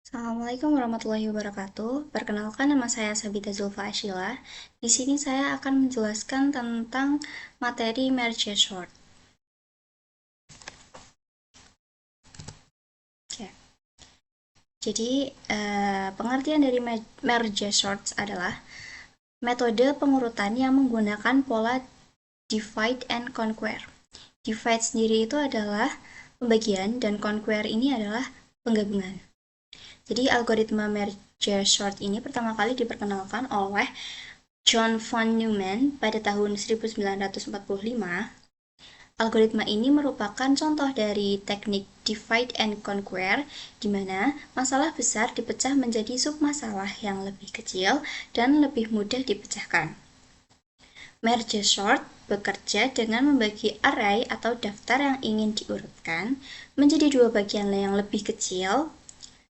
Assalamualaikum warahmatullahi wabarakatuh. Perkenalkan, nama saya Sabita Zulfa Ashila. Di sini saya akan menjelaskan tentang materi merge sort. Oke. Jadi, pengertian dari merge sort adalah metode pengurutan yang menggunakan pola divide and conquer. Divide sendiri itu adalah pembagian dan conquer ini adalah penggabungan. Jadi algoritma merge sort ini pertama kali diperkenalkan oleh John von Neumann pada tahun 1945. Algoritma ini merupakan contoh dari teknik divide and conquer, di mana masalah besar dipecah menjadi submasalah yang lebih kecil dan lebih mudah dipecahkan. Merge sort bekerja dengan membagi array atau daftar yang ingin diurutkan menjadi dua bagian yang lebih kecil,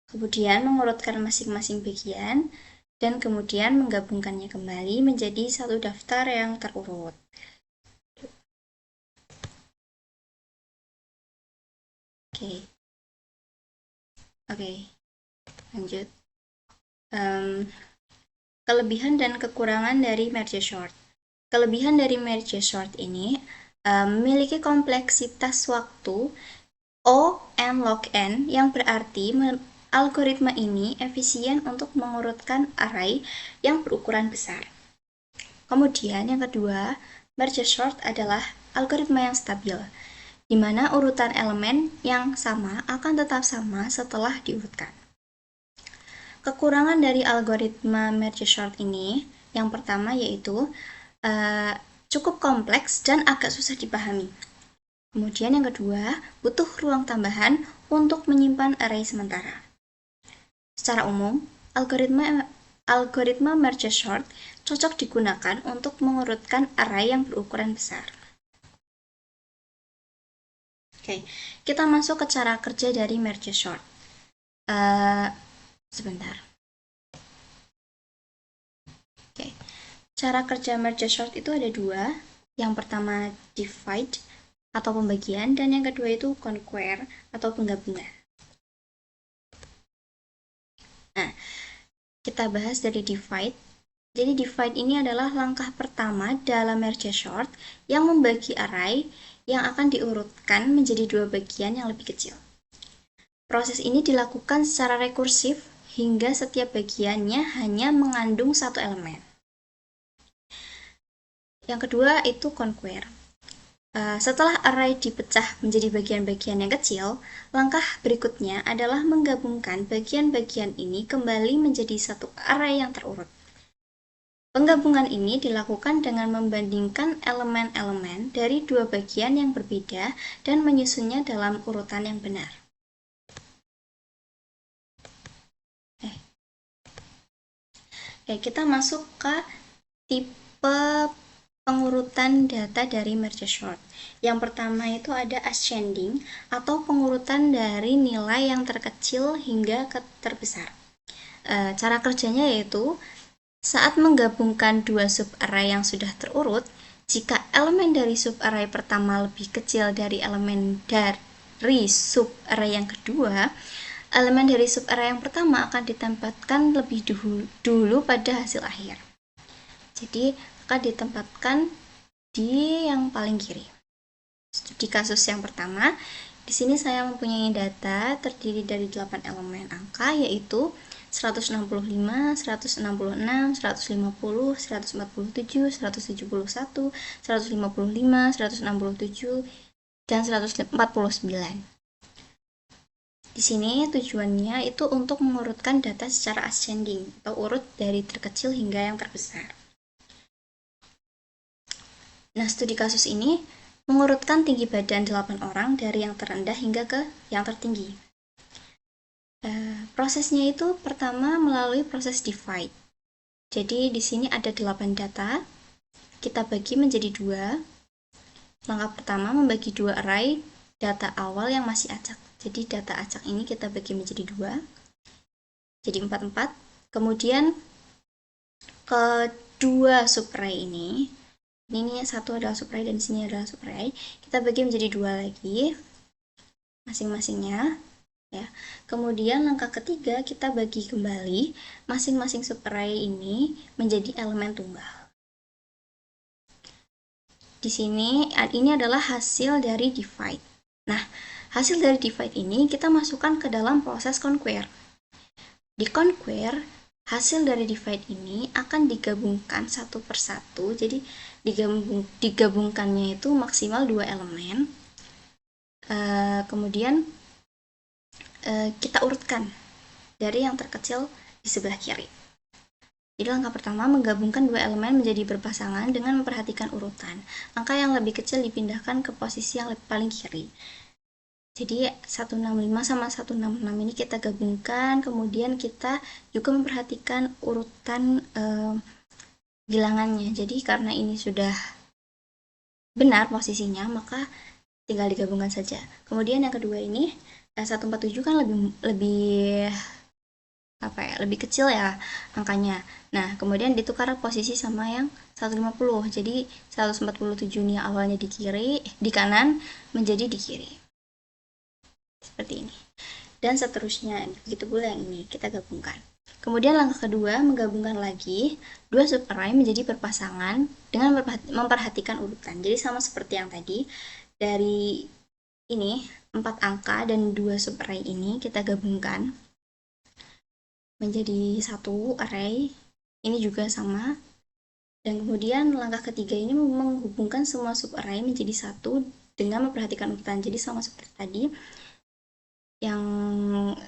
kemudian mengurutkan masing-masing bagian, dan kemudian menggabungkannya kembali menjadi satu daftar yang terurut. Oke, lanjut. Kelebihan dan kekurangan dari merge sort. Kelebihan dari merge sort ini memiliki kompleksitas waktu O n log n, yang berarti algoritma ini efisien untuk mengurutkan array yang berukuran besar. Kemudian yang kedua, merge sort adalah algoritma yang stabil, di mana urutan elemen yang sama akan tetap sama setelah diurutkan. Kekurangan dari algoritma merge sort ini, yang pertama yaitu cukup kompleks dan agak susah dipahami. Kemudian yang kedua, butuh ruang tambahan untuk menyimpan array sementara. Secara umum, algoritma merge sort cocok digunakan untuk mengurutkan array yang berukuran besar. Oke, kita masuk ke cara kerja dari merge sort. Sebentar. Oke, cara kerja merge sort itu ada dua. Yang pertama divide atau pembagian, dan yang kedua itu conquer atau penggabungan. Nah, kita bahas dari divide. Jadi divide ini adalah langkah pertama dalam merge sort yang membagi array yang akan diurutkan menjadi dua bagian yang lebih kecil. Proses ini dilakukan secara rekursif hingga setiap bagiannya hanya mengandung satu elemen. Yang kedua itu conquer. Setelah array dipecah menjadi bagian-bagian yang kecil, langkah berikutnya adalah menggabungkan bagian-bagian ini kembali menjadi satu array yang terurut. Penggabungan ini dilakukan dengan membandingkan elemen-elemen dari dua bagian yang berbeda dan menyusunnya dalam urutan yang benar. Kita masuk ke tipe pengurutan data dari merge sort. Yang pertama itu ada ascending atau pengurutan dari nilai yang terkecil hingga ke terbesar. Cara kerjanya yaitu saat menggabungkan dua subarray yang sudah terurut, jika elemen dari subarray pertama lebih kecil dari elemen dari subarray yang kedua, elemen dari subarray yang pertama akan ditempatkan lebih dulu pada hasil akhir. Jadi akan ditempatkan di yang paling kiri. Di kasus yang pertama, di sini saya mempunyai data terdiri dari 8 elemen angka, yaitu 165, 166, 150, 147, 171, 155, 167, dan 149. Di sini tujuannya itu untuk mengurutkan data secara ascending atau urut dari terkecil hingga yang terbesar. Nah, studi kasus ini mengurutkan tinggi badan 8 orang dari yang terendah hingga ke yang tertinggi. Prosesnya itu pertama melalui proses divide. Jadi di sini ada 8 data, kita bagi menjadi dua. Langkah pertama membagi dua array data awal yang masih acak. Jadi data acak ini kita bagi menjadi dua, jadi 4-4. Kemudian kedua subarray ini satu adalah subarray dan di sini adalah subarray, kita bagi menjadi dua lagi masing-masingnya. ya. Kemudian langkah ketiga, kita bagi kembali masing-masing subarray ini menjadi elemen tunggal. Di sini ini adalah hasil dari divide. Nah, hasil dari divide ini kita masukkan ke dalam proses conquer. Di conquer, hasil dari divide ini akan digabungkan satu persatu. Jadi digabungkannya itu maksimal 2 elemen. Kemudian kita urutkan dari yang terkecil di sebelah kiri. Jadi langkah pertama, menggabungkan 2 elemen menjadi berpasangan dengan memperhatikan urutan. Angka yang lebih kecil dipindahkan ke posisi yang paling kiri. Jadi 165 sama 166 ini kita gabungkan, kemudian kita juga memperhatikan urutan bilangannya. Jadi karena ini sudah benar posisinya, maka tinggal digabungkan saja. Kemudian yang kedua ini 147 kan lebih kecil ya angkanya. Nah, kemudian ditukar posisi sama yang 150. Jadi 147 ini awalnya di kanan menjadi di kiri. Seperti ini. Dan seterusnya, begitu pula yang ini kita gabungkan. Kemudian langkah kedua, menggabungkan lagi 2 subarray menjadi berpasangan dengan memperhatikan urutan. Jadi sama seperti yang tadi, dari ini 4 angka dan 2 subarray ini kita gabungkan menjadi satu array. Ini juga sama. Dan kemudian langkah ketiga ini menghubungkan semua subarray menjadi satu dengan memperhatikan urutan. Jadi sama seperti tadi, yang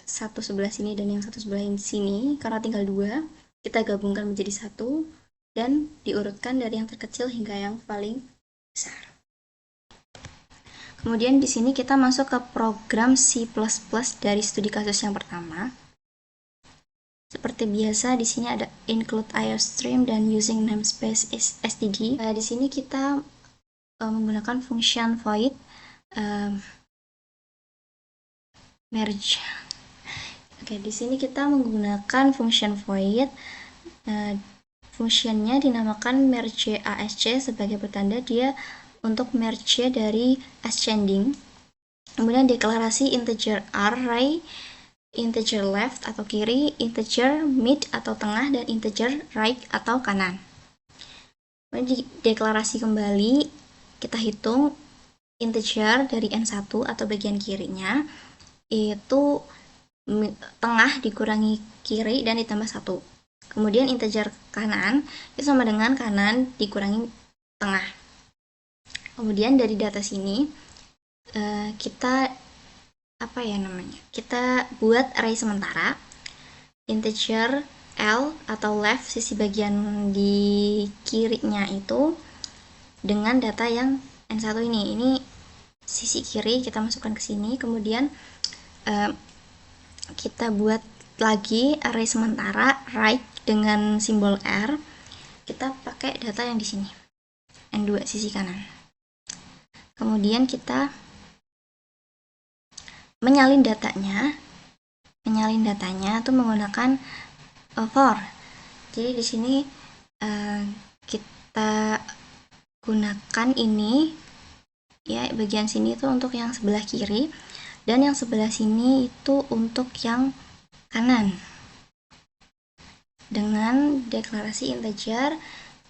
satu sebelah sini dan yang satu sebelah sini, karena tinggal 2, kita gabungkan menjadi satu dan diurutkan dari yang terkecil hingga yang paling besar. Kemudian di sini kita masuk ke program C++ dari studi kasus yang pertama. Seperti biasa, di sini ada include IOStream dan using namespace std. Di sini kita menggunakan function void merge. Oke, di sini kita menggunakan function void. Fungsinya dinamakan merge asc sebagai pertanda dia untuk merge dari ascending. Kemudian deklarasi integer array, integer left atau kiri, integer mid atau tengah, dan integer right atau kanan. Kemudian deklarasi kembali, kita hitung integer dari n1 atau bagian kirinya, itu tengah dikurangi kiri dan ditambah 1. Kemudian integer kanan itu sama dengan kanan dikurangi tengah. Kemudian dari data sini kita kita buat array sementara integer L atau left, sisi bagian di kirinya itu, dengan data yang N1 ini. Ini sisi kiri kita masukkan ke sini. Kemudian kita buat lagi array sementara right dengan simbol R. Kita pakai data yang di sini, N2 sisi kanan. Kemudian kita menyalin datanya itu menggunakan for. Jadi di sini kita gunakan ini ya, bagian sini itu untuk yang sebelah kiri dan yang sebelah sini itu untuk yang kanan, dengan deklarasi integer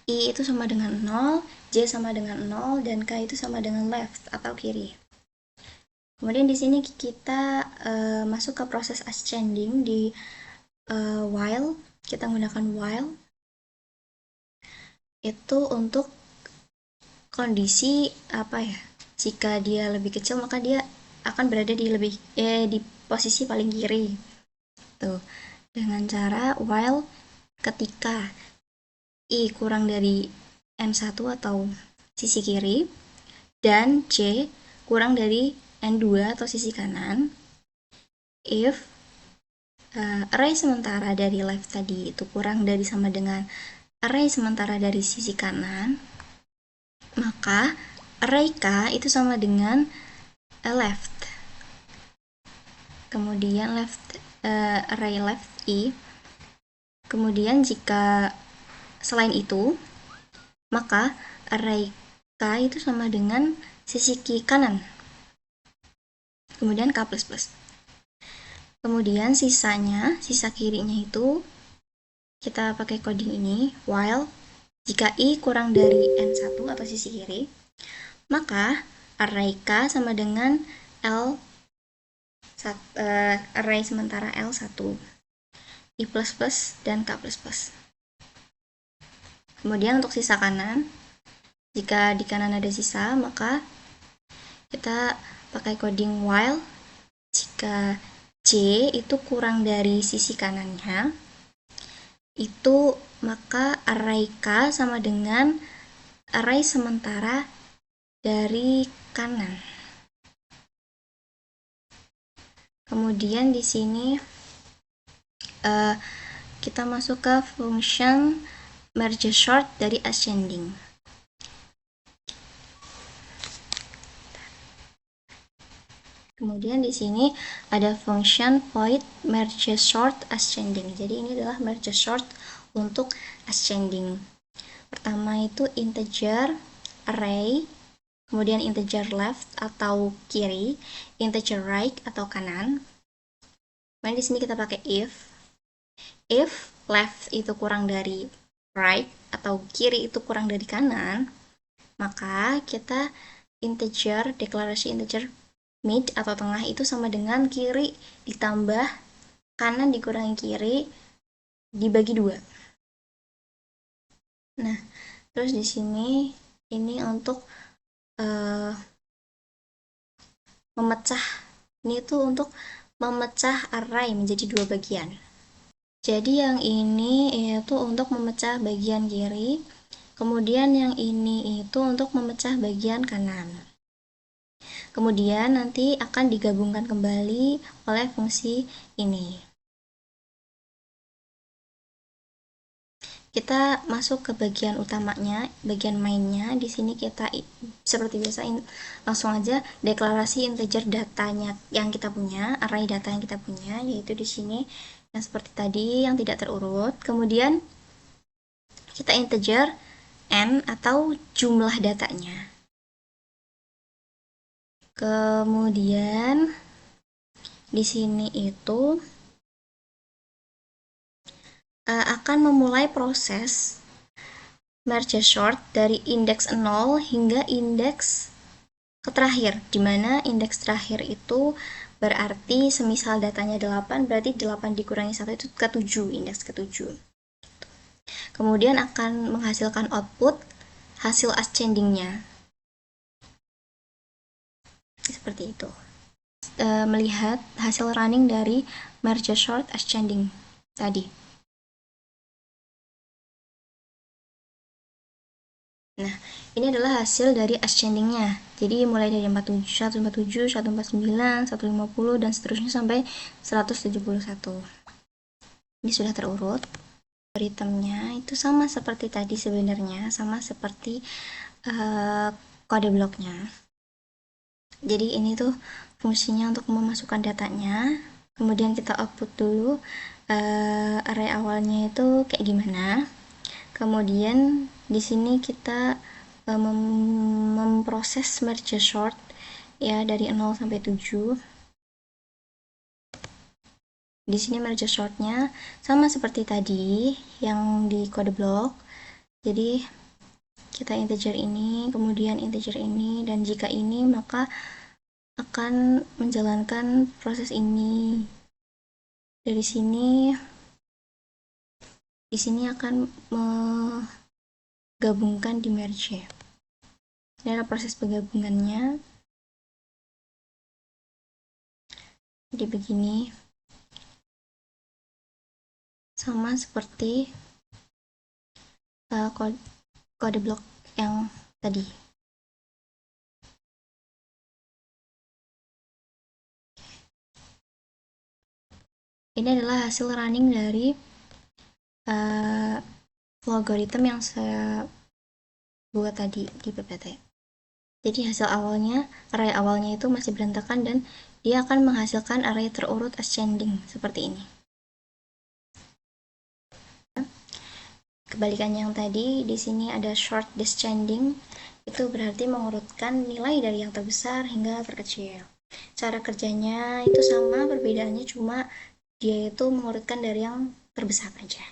i itu sama dengan 0, j sama dengan 0, dan k itu sama dengan left atau kiri. Kemudian di sini kita masuk ke proses ascending di while. Kita menggunakan while itu untuk kondisi jika dia lebih kecil maka dia akan berada di di posisi paling kiri. Tuh, dengan cara while ketika i kurang dari n1 atau sisi kiri dan j kurang dari n2 atau sisi kanan, if array sementara dari left tadi itu kurang dari sama dengan array sementara dari sisi kanan, maka array k itu sama dengan left. Kemudian array left i. Kemudian jika selain itu, maka array k itu sama dengan sisi kanan. Kemudian k++. Kemudian sisa kirinya itu kita pakai coding ini, while jika I kurang dari N1 atau sisi kiri, maka array K sama dengan array sementara L1, I++ dan K++. Kemudian untuk sisa kanan, jika di kanan ada sisa, maka kita pakai coding while jika C itu kurang dari sisi kanannya, itu maka array K sama dengan array sementara dari kanan. Kemudian di sini kita masuk ke function merge sort dari ascending. Kemudian di sini ada function void merge sort ascending. Jadi ini adalah merge sort untuk ascending. Pertama itu integer array, kemudian integer left atau kiri, integer right atau kanan. Kemudian di sini kita pakai if left itu kurang dari right atau kiri itu kurang dari kanan, maka kita deklarasi integer mid atau tengah itu sama dengan kiri ditambah kanan dikurangi kiri dibagi 2. Nah, terus di sini ini untuk memecah, ini tuh untuk memecah array menjadi 2 bagian. Jadi yang ini itu untuk memecah bagian kiri, kemudian yang ini itu untuk memecah bagian kanan. Kemudian nanti akan digabungkan kembali oleh fungsi ini. Kita masuk ke bagian utamanya, bagian mainnya. Di sini kita seperti biasa langsung aja deklarasi integer datanya yang kita punya, array data yang kita punya, yaitu di sini yang seperti tadi yang tidak terurut. Kemudian kita integer n atau jumlah datanya. Kemudian di sini itu akan memulai proses merge sort dari indeks 0 hingga indeks terakhir, di mana indeks terakhir itu berarti semisal datanya 8, berarti 8 dikurangi 1 itu ke 7, indeks ke 7. Kemudian akan menghasilkan output hasil ascendingnya. Seperti itu. Melihat hasil running dari merge sort ascending tadi. Nah, ini adalah hasil dari ascendingnya. Jadi mulai dari 147, 149, 150 dan seterusnya sampai 171. Ini sudah terurut. Algoritmnya itu sama seperti tadi sebenarnya, sama seperti kode bloknya. Jadi ini tuh fungsinya untuk memasukkan datanya, kemudian kita output dulu array awalnya itu kayak gimana. Kemudian di sini kita memproses merge sort ya dari 0 sampai 7. Di sini merge sortnya sama seperti tadi yang di kode blok. Jadi kita integer ini, kemudian integer ini, dan jika ini maka akan menjalankan proses ini. Dari sini, di sini akan menggabungkan di merge. Ini adalah proses penggabungannya. Jadi begini, sama seperti kode blok yang tadi. Ini adalah hasil running dari algoritma yang saya buat tadi di PPT. Jadi hasil awalnya, array awalnya itu masih berantakan dan dia akan menghasilkan array terurut ascending seperti ini. Kebalikan yang tadi, di sini ada short descending, itu berarti mengurutkan nilai dari yang terbesar hingga terkecil. Cara kerjanya itu sama, perbedaannya cuma dia itu mengurutkan dari yang terbesar aja.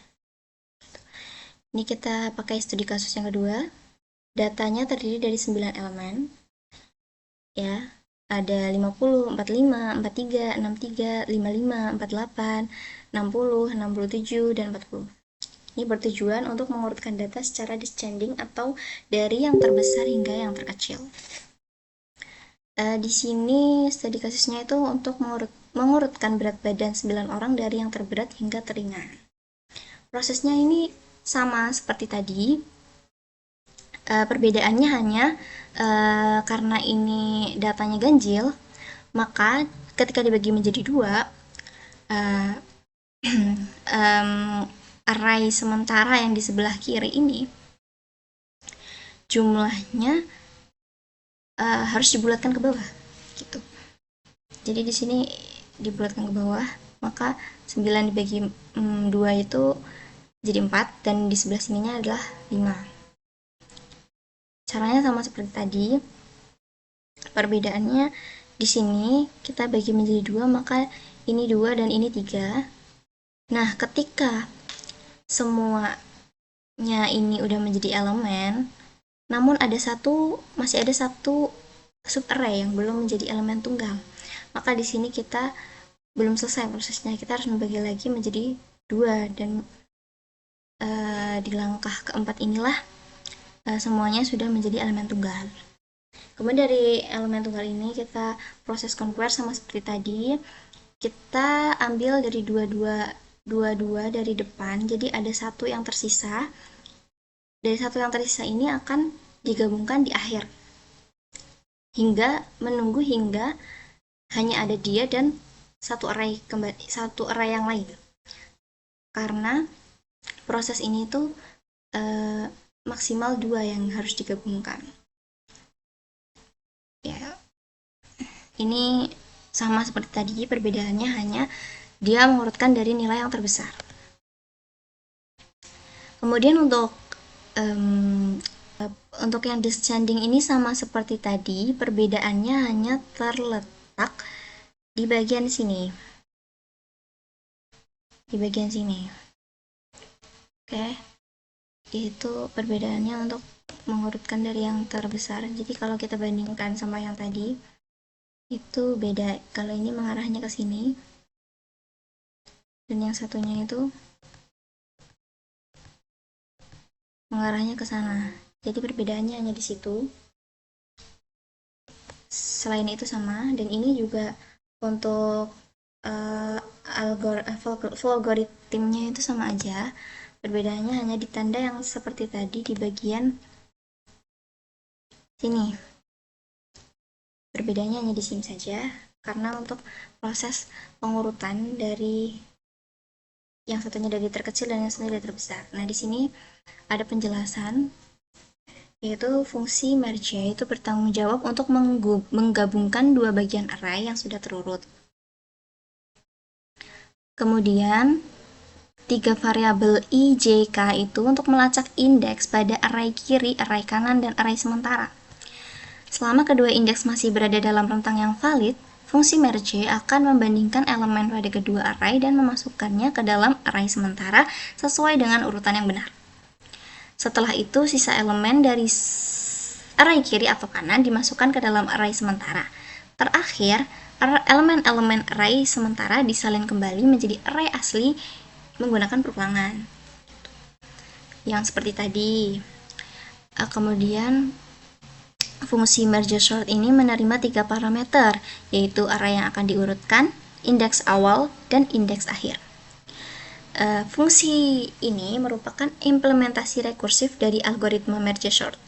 Ini kita pakai studi kasus yang kedua. Datanya terdiri dari 9 elemen. Ya, ada 50, 45, 43, 63, 55, 48, 60, 67, dan 40. Ini bertujuan untuk mengurutkan data secara descending atau dari yang terbesar hingga yang terkecil. Di sini studi kasusnya itu untuk mengurutkan berat badan 9 orang dari yang terberat hingga teringan. Prosesnya ini sama seperti tadi. Perbedaannya hanya karena ini datanya ganjil, maka ketika dibagi menjadi dua, array sementara yang di sebelah kiri ini jumlahnya harus dibulatkan ke bawah gitu. Jadi di sini dibulatkan ke bawah, maka 9 dibagi 2 itu jadi 4, dan di sebelah sininya adalah 5. Caranya sama seperti tadi. Perbedaannya di sini kita bagi menjadi 2, maka ini 2 dan ini 3. Nah, ketika semuanya ini udah menjadi elemen, namun masih ada satu subarray yang belum menjadi elemen tunggal. Maka di sini kita belum selesai prosesnya, kita harus membagi lagi menjadi 2, dan di langkah keempat inilah semuanya sudah menjadi elemen tunggal. Kemudian dari elemen tunggal ini kita proses convert sama seperti tadi. Kita ambil dari dua dari depan, jadi ada satu yang tersisa. Dari satu yang tersisa ini akan digabungkan di akhir, hingga menunggu hingga hanya ada dia dan satu array yang lain. Karena proses ini tuh maksimal 2 yang harus digabungkan. Ya, ini sama seperti tadi, perbedaannya hanya dia mengurutkan dari nilai yang terbesar. Kemudian untuk yang descending ini sama seperti tadi, perbedaannya hanya terletak di bagian sini. Di bagian sini. Oke. Itu perbedaannya untuk mengurutkan dari yang terbesar. Jadi kalau kita bandingkan sama yang tadi, itu beda. Kalau ini mengarahnya ke sini, dan yang satunya itu mengarahnya ke sana. Jadi perbedaannya hanya di situ. Selain itu sama, dan ini juga untuk algoritmnya itu sama aja. Perbedaannya hanya di tanda yang seperti tadi di bagian sini. Perbedaannya hanya di sini saja, karena untuk proses pengurutan dari yang satunya dari terkecil dan yang satunya dari terbesar. Nah, di sini ada penjelasan, yaitu fungsi merge itu bertanggung jawab untuk menggabungkan dua bagian array yang sudah terurut. Kemudian 3 variabel I, J, K itu untuk melacak indeks pada array kiri, array kanan, dan array sementara. Selama kedua indeks masih berada dalam rentang yang valid, fungsi merge akan membandingkan elemen pada kedua array dan memasukkannya ke dalam array sementara sesuai dengan urutan yang benar. Setelah itu, sisa elemen dari array kiri atau kanan dimasukkan ke dalam array sementara. Terakhir, elemen-elemen array sementara disalin kembali menjadi array asli menggunakan perulangan. Yang seperti tadi. Kemudian fungsi merge sort ini menerima 3 parameter, yaitu array yang akan diurutkan, indeks awal, dan indeks akhir. Fungsi ini merupakan implementasi rekursif dari algoritma merge sort.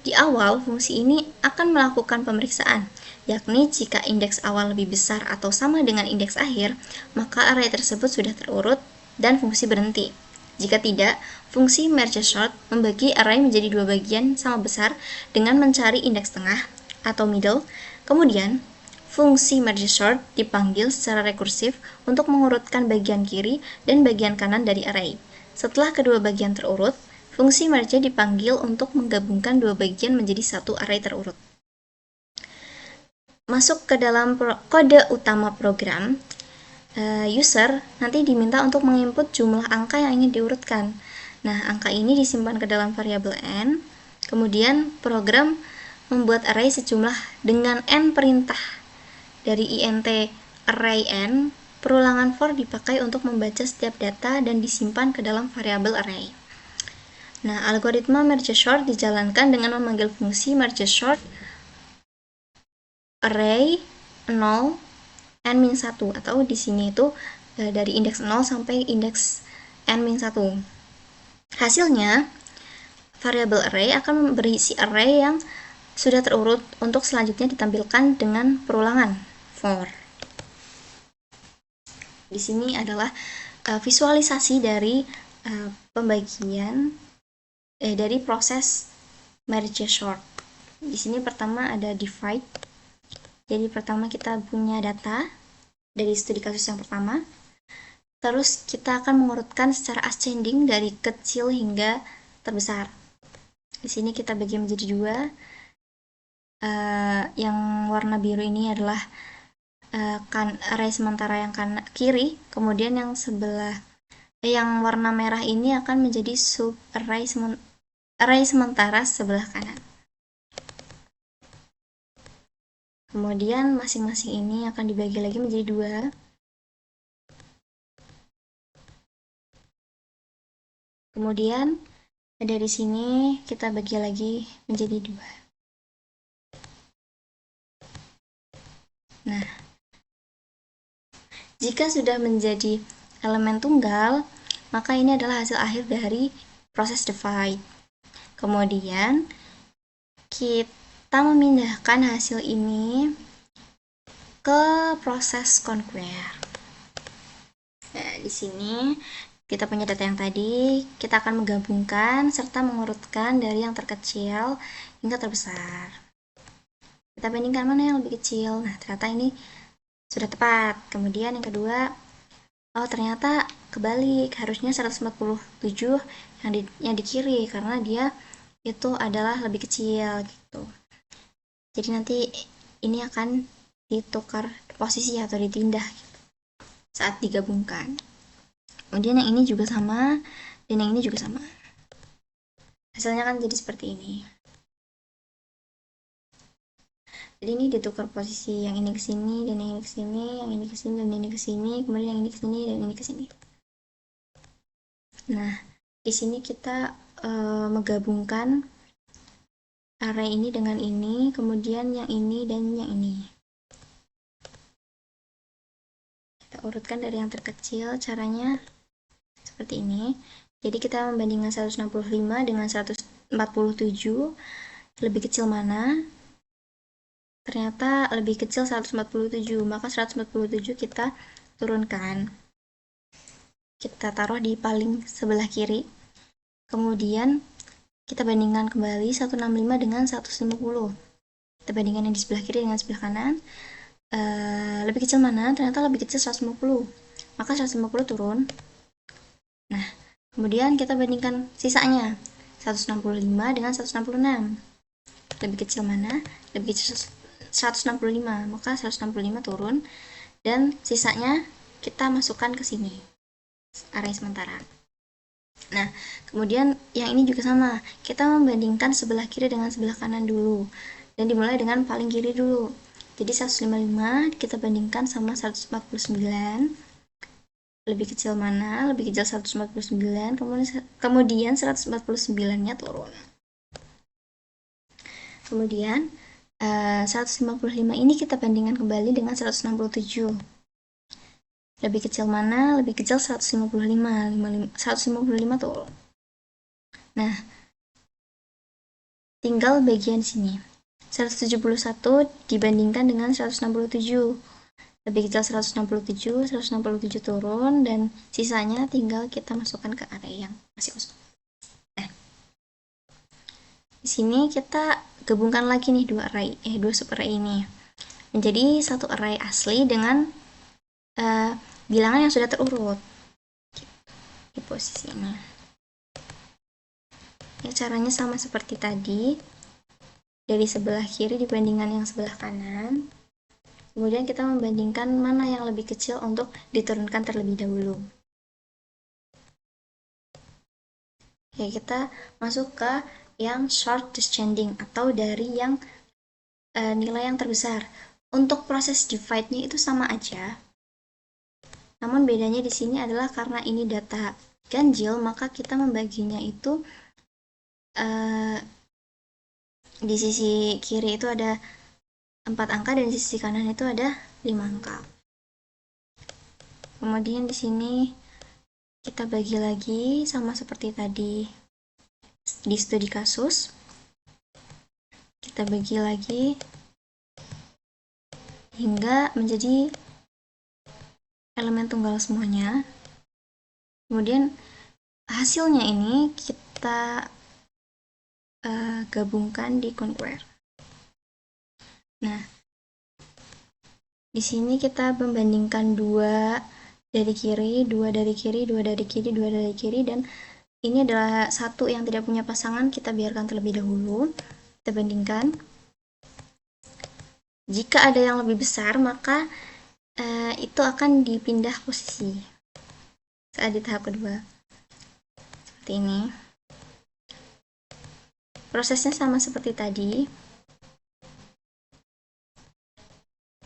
Di awal, fungsi ini akan melakukan pemeriksaan, yakni jika indeks awal lebih besar atau sama dengan indeks akhir, maka array tersebut sudah terurut dan fungsi berhenti. Jika tidak, fungsi merge sort membagi array menjadi 2 bagian sama besar dengan mencari indeks tengah atau middle. Kemudian, fungsi merge sort dipanggil secara rekursif untuk mengurutkan bagian kiri dan bagian kanan dari array. Setelah kedua bagian terurut, fungsi merge dipanggil untuk menggabungkan dua bagian menjadi satu array terurut. masuk ke dalam kode utama program, user nanti diminta untuk menginput jumlah angka yang ingin diurutkan. Nah, angka ini disimpan ke dalam variabel n, kemudian program membuat array sejumlah dengan n perintah. Dari int array n, perulangan for dipakai untuk membaca setiap data dan disimpan ke dalam variabel array. Nah, algoritma merge sort dijalankan dengan memanggil fungsi merge sort array 0 n-1, atau di sini itu dari indeks 0 sampai indeks n-1. Hasilnya, variabel array akan berisi array yang sudah terurut untuk selanjutnya ditampilkan dengan perulangan for. Di sini adalah visualisasi dari pembagian dari proses merge sort. Di sini pertama ada divide. Jadi pertama kita punya data dari studi kasus yang pertama. Terus kita akan mengurutkan secara ascending dari kecil hingga terbesar. Di sini kita bagi menjadi dua. Yang warna biru ini adalah array sementara yang kiri, kemudian yang sebelah yang warna merah ini akan menjadi sub array sementara sebelah kanan. Kemudian masing-masing ini akan dibagi lagi menjadi dua. Kemudian dari sini kita bagi lagi menjadi dua. Nah, jika sudah menjadi elemen tunggal, maka ini adalah hasil akhir dari proses divide. Kemudian kita memindahkan hasil ini ke proses conquer. Nah, di sini kita punya data yang tadi, kita akan menggabungkan serta mengurutkan dari yang terkecil hingga terbesar. Kita bandingkan mana yang lebih kecil. Nah, ternyata ini sudah tepat. Kemudian yang kedua, oh ternyata kebalik, harusnya 147 yang di kiri karena dia itu adalah lebih kecil gitu. Jadi nanti ini akan ditukar posisi atau dipindah gitu, saat digabungkan. Kemudian yang ini juga sama dan yang ini juga sama. Hasilnya kan jadi seperti ini. Jadi ini ditukar posisi, yang ini ke sini dan yang ini ke sini, yang ini ke sini dan ini ke sini, kemudian yang ini ke sini dan ini ke sini. Nah, di sini kita menggabungkan array ini dengan ini, kemudian yang ini dan yang ini. Kita urutkan dari yang terkecil, caranya seperti ini. Jadi kita membandingkan 165 dengan 147, lebih kecil mana? Ternyata lebih kecil 147, maka 147 kita turunkan. Kita taruh di paling sebelah kiri. Kemudian kita bandingkan kembali 165 dengan 150. Kita bandingkan yang di sebelah kiri dengan sebelah kanan. Lebih kecil mana? Ternyata lebih kecil 150. Maka 150 turun. Nah, kemudian kita bandingkan sisanya. 165 dengan 166. Lebih kecil mana? Lebih kecil 165. Maka 165 turun. Dan sisanya kita masukkan ke sini. Array sementara. Nah, kemudian yang ini juga sama. Kita membandingkan sebelah kiri dengan sebelah kanan dulu. Dan dimulai dengan paling kiri dulu. Jadi 155 kita bandingkan sama 149. Lebih kecil mana? Lebih kecil 149. Kemudian 149-nya turun. Kemudian 155 ini kita bandingkan kembali dengan 167. Lebih kecil mana? Lebih kecil 155. 155 turun. Nah, tinggal bagian sini. 171 dibandingkan dengan 167. Lebih kecil 167 turun, dan sisanya tinggal kita masukkan ke array yang masih kosong. Nah, di sini kita gabungkan lagi nih dua subarray ini menjadi satu array asli dengan bilangan yang sudah terurut di posisi ini. Ya, caranya sama seperti tadi, dari sebelah kiri dibandingkan yang sebelah kanan. Kemudian kita membandingkan mana yang lebih kecil untuk diturunkan terlebih dahulu. Oke, kita masuk ke yang short descending atau dari yang nilai yang terbesar. Untuk proses divide-nya itu sama aja. Namun bedanya di sini adalah karena ini data ganjil, maka kita membaginya itu di sisi kiri itu ada 4 angka dan di sisi kanan itu ada 5 angka. Kemudian di sini kita bagi lagi sama seperti tadi di studi kasus. Kita bagi lagi hingga menjadi elemen tunggal semuanya. Kemudian hasilnya ini kita gabungkan di conquer. Nah, di sini kita membandingkan 2 dari kiri, 2 dari kiri, 2 dari kiri, 2 dari kiri, dan ini adalah satu yang tidak punya pasangan, kita biarkan terlebih dahulu. Kita bandingkan. Jika ada yang lebih besar, maka itu akan dipindah posisi saat di tahap kedua. Seperti ini. Prosesnya sama seperti tadi.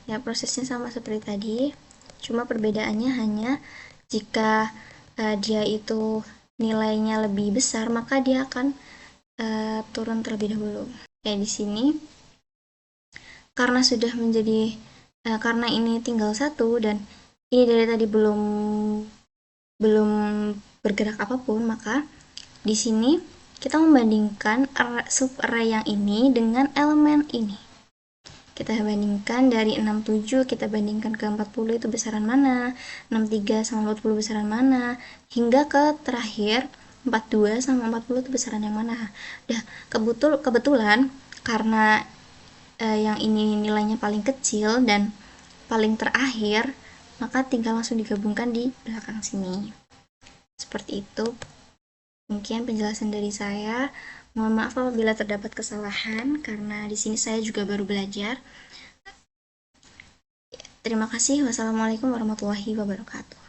Ya, prosesnya sama seperti tadi. Cuma perbedaannya hanya jika dia itu nilainya lebih besar, maka dia akan turun terlebih dahulu. Kayak di sini, karena sudah menjadi karena ini tinggal 1 dan ini dari tadi belum bergerak apapun, maka di sini kita membandingkan subarray yang ini dengan elemen ini. Kita bandingkan dari 67, kita bandingkan ke 40 itu besaran mana, 63 sama 40 besaran mana, hingga ke terakhir 42 sama 40 itu besaran yang mana. Nah, kebetulan karena yang ini nilainya paling kecil dan paling terakhir, maka tinggal langsung digabungkan di belakang sini. Seperti itu mungkin penjelasan dari saya. Mohon maaf apabila terdapat kesalahan karena di sini saya juga baru belajar. Terima kasih. Wassalamualaikum warahmatullahi wabarakatuh.